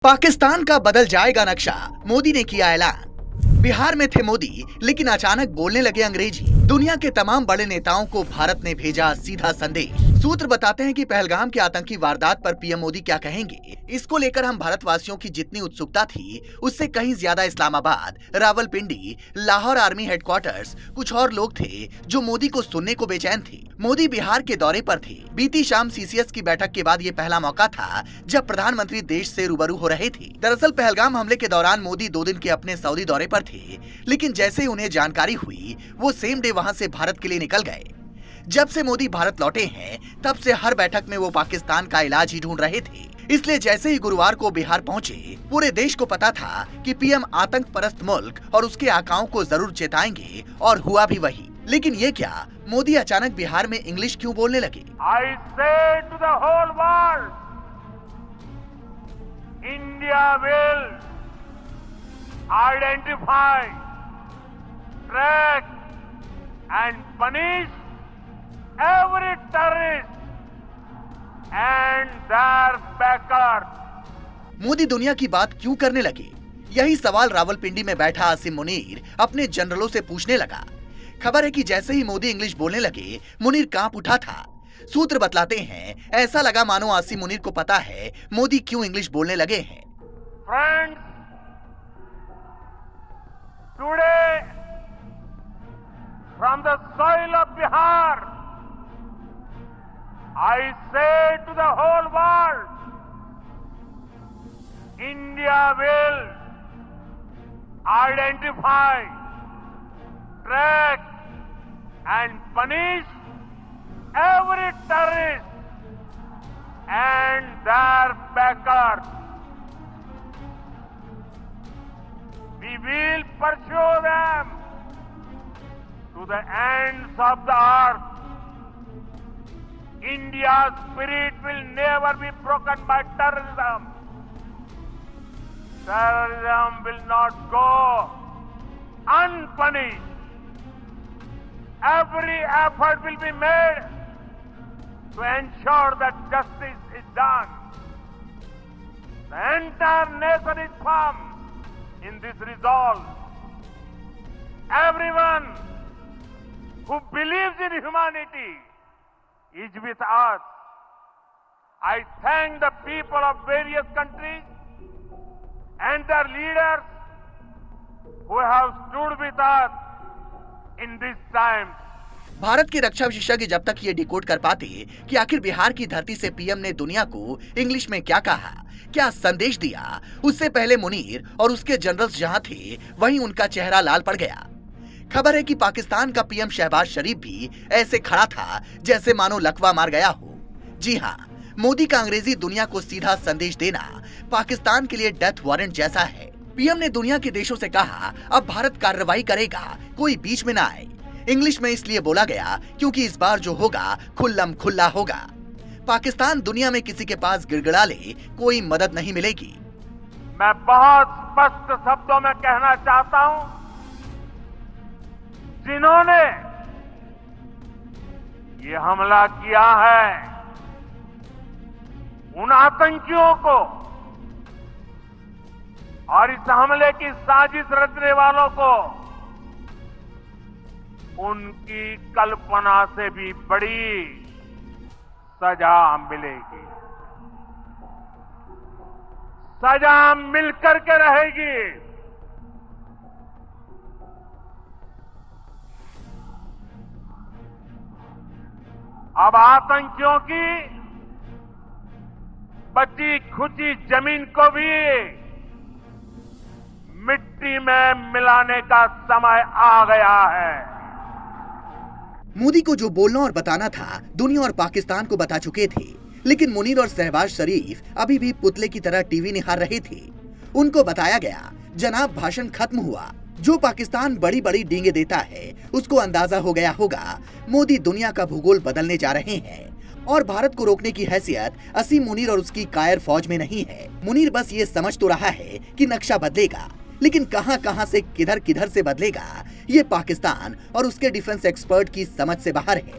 पाकिस्तान का बदल जाएगा नक्शा, मोदी ने किया ऐलान। बिहार में थे मोदी, लेकिन अचानक बोलने लगे अंग्रेजी। दुनिया के तमाम बड़े नेताओं को भारत ने भेजा सीधा संदेश। सूत्र बताते हैं कि पहलगाम के आतंकी वारदात पर पीएम मोदी क्या कहेंगे, इसको लेकर हम भारतवासियों की जितनी उत्सुकता थी, उससे कहीं ज्यादा इस्लामाबाद, रावलपिंडी, लाहौर आर्मी हेडक्वार्टर्स, कुछ और लोग थे जो मोदी को सुनने को बेचैन थे। मोदी बिहार के दौरे पर थे। बीती शाम सीसीएस की बैठक के बाद ये पहला मौका था जब प्रधानमंत्री देश से रूबरू हो रहे थे। दरअसल पहलगाम हमले के दौरान मोदी 2 दिन के अपने सऊदी दौरे पर थे, लेकिन जैसे ही उन्हें जानकारी हुई, वो सेम डे वहां से भारत के लिए निकल गए। जब से मोदी भारत लौटे हैं, तब से हर बैठक में वो पाकिस्तान का इलाज ही ढूंढ रहे थे। इसलिए जैसे ही गुरुवार को बिहार पहुंचे, पूरे देश को पता था कि पीएम आतंक परस्त मुल्क और उसके आकाओं को जरूर चेताएंगे, और हुआ भी वही। लेकिन ये क्या, मोदी अचानक बिहार में इंग्लिश क्यों बोलने लगे? I say to the whole world, India will identify, track and punish every terrorist and their backers. Modi दुनिया की बात क्यों करने लगे? यही सवाल रावलपिंडी में बैठा आसिम मुनीर अपने जनरलों से पूछने लगा। खबर है कि जैसे ही मोदी इंग्लिश बोलने लगे, मुनीर कांप उठा था। सूत्र बतलाते हैं, ऐसा लगा मानो आसिम मुनीर को पता है मोदी क्यों इंग्लिश बोलने लगे हैं। Friends, today from the soil of Bihar, I say to the whole world, India will identify, track and punish every terrorist and their backers. We will pursue them to the ends of the earth. India's spirit will never be broken by terrorism. Terrorism will not go unpunished. Every effort will be made to ensure that justice is done. The entire nation is firm in this resolve. Everyone who believes in humanity is with us. I thank the people of various countries and their leaders who have stood with us in this time. Bharat के रक्षा विशेषज्ञ जब तक ये decode कर पाते कि आखिर बिहार की धरती से पीएम ने दुनिया को इंग्लिश में क्या कहा, क्या संदेश दिया, उससे पहले मुनीर और उसके जनरल्स जहां थे, वहीं उनका चेहरा लाल पड़ गया। खबर है कि पाकिस्तान का पीएम शहबाज शरीफ भी ऐसे खड़ा था जैसे मानो लकवा मार गया हो। जी हाँ, मोदी का अंग्रेजी दुनिया को सीधा संदेश देना पाकिस्तान के लिए डेथ वारंट जैसा है। पीएम ने दुनिया के देशों से कहा, अब भारत कार्रवाई करेगा, कोई बीच में ना आए। इंग्लिश में इसलिए बोला गया क्योंकि इस बार जो होगा खुल्लम खुल्ला होगा। पाकिस्तान दुनिया में किसी के पास गिड़गिड़ा ले, कोई मदद नहीं मिलेगी। मैं बहुत स्पष्ट शब्दों में कहना चाहता हूं, जिन्होंने ये हमला किया है, उन आतंकियों को और इस हमले की साजिश रचने वालों को उनकी कल्पना से भी बड़ी सजा मिलेगी। सजा मिलकर के रहेगी। अब आतंकियों की बची खुची जमीन को भी मिट्टी में मिलाने का समय आ गया है। मोदी को जो बोलना और बताना था, दुनिया और पाकिस्तान को बता चुके थे, लेकिन मुनीर और शहबाज शरीफ अभी भी पुतले की तरह टीवी निहार रहे थे। उनको बताया गया, जनाब भाषण खत्म हुआ। जो पाकिस्तान बड़ी बड़ी डींगे देता है, उसको अंदाजा हो गया होगा मोदी दुनिया का भूगोल बदलने जा रहे हैं, और भारत को रोकने की हैसियत असीम मुनीर और उसकी कायर फौज में नहीं है। मुनीर बस ये समझ तो रहा है कि नक्शा बदलेगा, लेकिन कहां कहां से किधर किधर से बदलेगा, ये पाकिस्तान और उसके डिफेंस एक्सपर्ट की समझ से बाहर है।